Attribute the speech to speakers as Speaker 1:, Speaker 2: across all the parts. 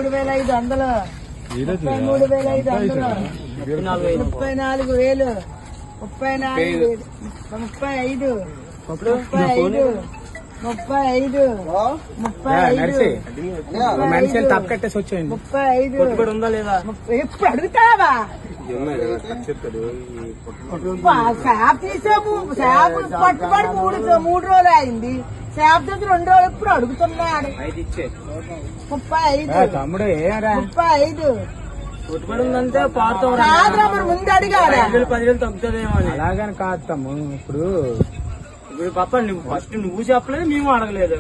Speaker 1: 33,500, 33,500, 34,000, 35, 35,
Speaker 2: మనిషి తప్పు కట్టేసి వచ్చేయండి.
Speaker 1: 35
Speaker 2: ఉందా లేదా
Speaker 1: ఎప్పుడు అడుగుతావా? షాప్ తీసాము, షాప్ పట్టుబడి 3 రోజులు అయింది. షాప్ దగ్గర 2 రోజులు ఎప్పుడు అడుగుతున్నాడు. 35,
Speaker 2: తమ్ముడు
Speaker 1: 35
Speaker 2: కొట్టుబడి ఉందంటే పాడుతాం
Speaker 1: కాదురా, మరి ముందు అడిగారా?
Speaker 2: 10,000 తగ్గుతుందేమో అలాగని కాదు తమ్ము. ఇప్పుడు పాప నువ్వు ఫస్ట్ నువ్వు చెప్పలేదు, మేము అడగలేదు.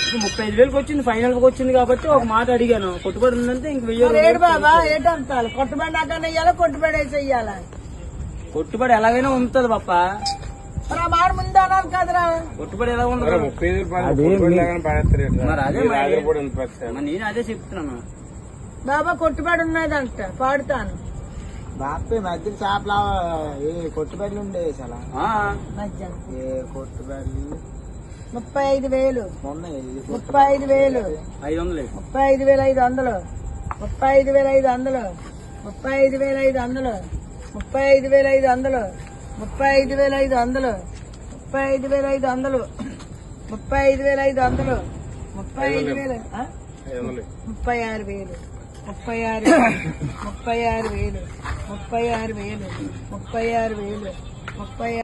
Speaker 2: ఇప్పుడు 35,000 వచ్చింది, ఫైనల్ కి వచ్చింది కాబట్టి ఒక మాట అడిగాను. కొట్టుబడి ఉందంటే ఇంక 1000.
Speaker 1: ఏడు బాబా ఏటంతాలి, కొట్టుబడి నాకన్నా ఇయ్యాలా, కొట్టుబడి వేసి ఇయ్యాలా?
Speaker 2: కొట్టుబడి ఎలాగైనా ఉంటుంది పాప.
Speaker 1: మరి ఆ మాట ముందు అనాలి కదరా.
Speaker 2: కొట్టుబడి ఎలా ఉండదు మరి అదే నేను అదే చెప్తున్నాను
Speaker 1: బాబా. కొట్టుబడి ఉన్నదంట, పాడుతాను.
Speaker 3: బాపే మధ్య చేపల కొట్టుబడులు ఉండే చాలా
Speaker 1: మధ్యాహ్నం
Speaker 3: ఏ కొట్టుబడులు
Speaker 1: 35,000,
Speaker 3: మొన్న
Speaker 1: 35,000,
Speaker 2: 500.
Speaker 1: 35,500, 35,500, 35,500, 35,500, 35,500, 35,500, 35,500, 36,000, 36,000, 36,000, 36,000, 36,000, 36,000, 36,000.